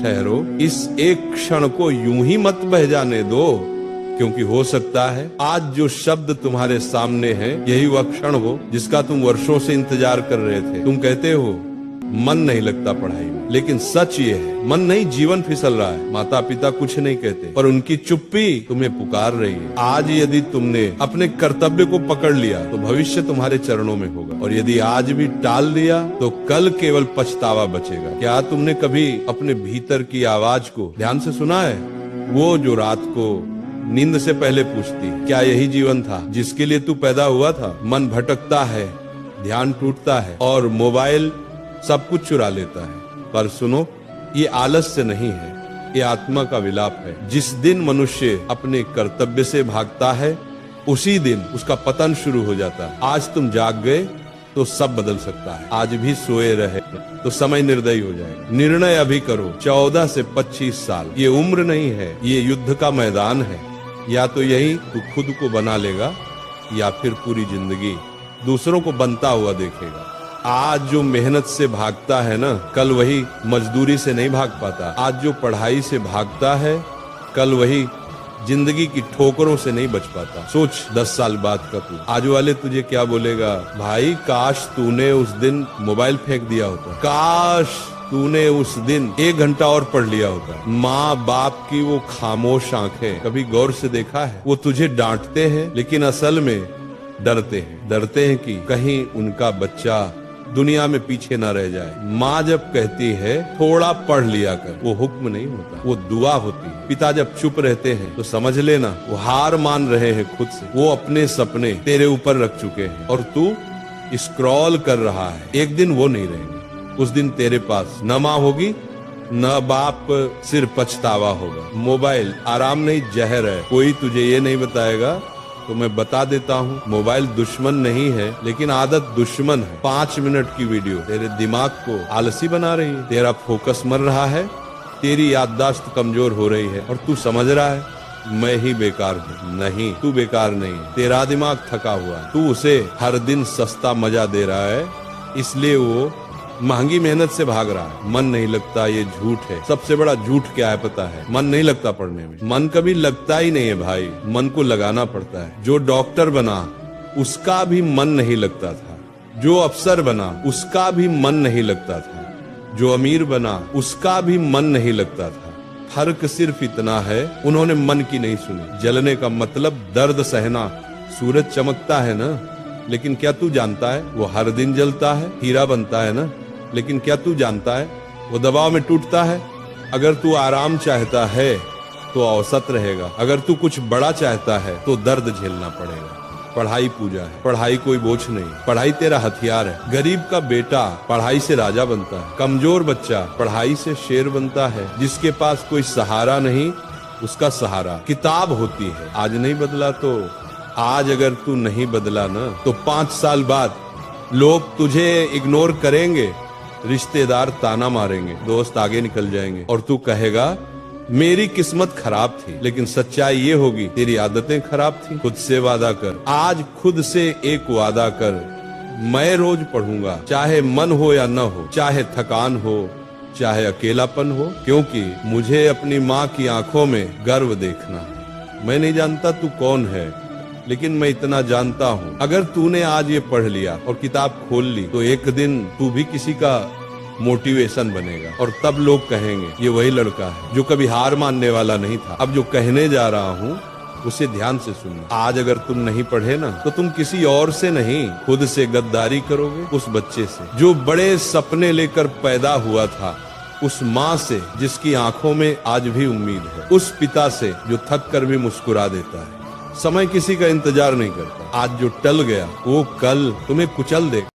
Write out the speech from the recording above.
ठहरो, इस एक क्षण को यूं ही मत बह जाने दो, क्योंकि हो सकता है आज जो शब्द तुम्हारे सामने है यही वह क्षण हो जिसका तुम वर्षों से इंतजार कर रहे थे। तुम कहते हो मन नहीं लगता पढ़ाई में, लेकिन सच ये है मन नहीं, जीवन फिसल रहा है। माता पिता कुछ नहीं कहते, पर उनकी चुप्पी तुम्हें पुकार रही है। आज यदि तुमने अपने कर्तव्य को पकड़ लिया तो भविष्य तुम्हारे चरणों में होगा, और यदि आज भी टाल दिया तो कल केवल पछतावा बचेगा। क्या तुमने कभी अपने भीतर की आवाज को ध्यान से सुना है? वो जो रात को नींद से पहले पूछती, क्या यही जीवन था जिसके लिए तू पैदा हुआ था? मन भटकता है, ध्यान टूटता है और मोबाइल सब कुछ चुरा लेता है। पर सुनो, ये आलस्य नहीं है, ये आत्मा का विलाप है। जिस दिन मनुष्य अपने कर्तव्य से भागता है उसी दिन उसका पतन शुरू हो जाता है। आज तुम जाग गए तो सब बदल सकता है। आज भी सोए रहे तो समय निर्दयी हो जाएगा। निर्णय अभी करो। 14 से 25 साल ये उम्र नहीं है, ये युद्ध का मैदान है। या तो यही तू खुद को बना लेगा या फिर पूरी जिंदगी दूसरों को बनता हुआ देखेगा। आज जो मेहनत से भागता है ना, कल वही मजदूरी से नहीं भाग पाता। आज जो पढ़ाई से भागता है कल वही जिंदगी की ठोकरों से नहीं बच पाता। सोच 10 साल बाद का तू, आज वाले तुझे क्या बोलेगा? भाई काश तूने उस दिन मोबाइल फेंक दिया होता, काश तूने उस दिन 1 घंटा और पढ़ लिया होता। माँ बाप की वो खामोश आंखें कभी गौर से देखा है? वो तुझे डांटते हैं लेकिन असल में डरते हैं कि कहीं उनका बच्चा दुनिया में पीछे न रह जाए। माँ जब कहती है थोड़ा पढ़ लिया कर, वो हुक्म नहीं होता, वो दुआ होती है। पिता जब चुप रहते हैं तो समझ लेना वो हार मान रहे हैं खुद से। वो अपने सपने तेरे ऊपर रख चुके हैं और तू स्क्रॉल कर रहा है। एक दिन वो नहीं रहेंगे, उस दिन तेरे पास न माँ होगी न बाप, सिर्फ पछतावा होगा। मोबाइल आराम नहीं जहर है। कोई तुझे ये नहीं बताएगा तो मैं बता देता हूँ, मोबाइल दुश्मन नहीं है लेकिन आदत दुश्मन है। 5 मिनट की वीडियो तेरे दिमाग को आलसी बना रही है, तेरा फोकस मर रहा है, तेरी याददाश्त कमजोर हो रही है और तू समझ रहा है मैं ही बेकार हूँ। नहीं, तू बेकार नहीं, तेरा दिमाग थका हुआ है। तू उसे हर दिन सस्ता मजा दे रहा है, इसलिए वो महंगी मेहनत से भाग रहा है। मन नहीं लगता ये झूठ है। सबसे बड़ा झूठ क्या है पता है? मन नहीं लगता पढ़ने में। मन कभी लगता ही नहीं है भाई, मन को लगाना पड़ता है। जो डॉक्टर बना उसका भी मन नहीं लगता था, जो अफसर बना उसका भी मन नहीं लगता था, जो अमीर बना उसका भी मन नहीं लगता था। फर्क सिर्फ इतना है, उन्होंने मन की नहीं सुनी। जलने का मतलब दर्द सहना। सूरज चमकता है ना, लेकिन क्या तू जानता है वो हर दिन जलता है? हीरा बनता है ना, लेकिन क्या तू जानता है वो दबाव में टूटता है? अगर तू आराम चाहता है तो औसत रहेगा, अगर तू कुछ बड़ा चाहता है तो दर्द झेलना पड़ेगा। पढ़ाई पूजा है, पढ़ाई कोई बोझ नहीं, पढ़ाई तेरा हथियार है। गरीब का बेटा पढ़ाई से राजा बनता है, कमजोर बच्चा पढ़ाई से शेर बनता है। जिसके पास कोई सहारा नहीं उसका सहारा किताब होती है। आज नहीं बदला तो आज अगर तू नहीं बदला ना तो 5 साल बाद लोग तुझे इग्नोर करेंगे, रिश्तेदार ताना मारेंगे, दोस्त आगे निकल जाएंगे और तू कहेगा मेरी किस्मत खराब थी। लेकिन सच्चाई ये होगी तेरी आदतें खराब थी। खुद से वादा कर, आज खुद से एक वादा कर, मैं रोज पढ़ूंगा, चाहे मन हो या न हो, चाहे थकान हो चाहे अकेलापन हो, क्योंकि मुझे अपनी माँ की आंखों में गर्व देखना है। मैं नहीं जानता तू कौन है, लेकिन मैं इतना जानता हूँ अगर तूने आज ये पढ़ लिया और किताब खोल ली तो एक दिन तू भी किसी का मोटिवेशन बनेगा और तब लोग कहेंगे ये वही लड़का है जो कभी हार मानने वाला नहीं था। अब जो कहने जा रहा हूँ उसे ध्यान से सुनना। आज अगर तुम नहीं पढ़े ना तो तुम किसी और से नहीं खुद से गद्दारी करोगे। उस बच्चे से जो बड़े सपने लेकर पैदा हुआ था, उस माँ से जिसकी आंखों में आज भी उम्मीद है, उस पिता से जो थक कर भी मुस्कुरा देता है। समय किसी का इंतजार नहीं करता। आज जो टल गया वो कल तुम्हें कुचल देगा।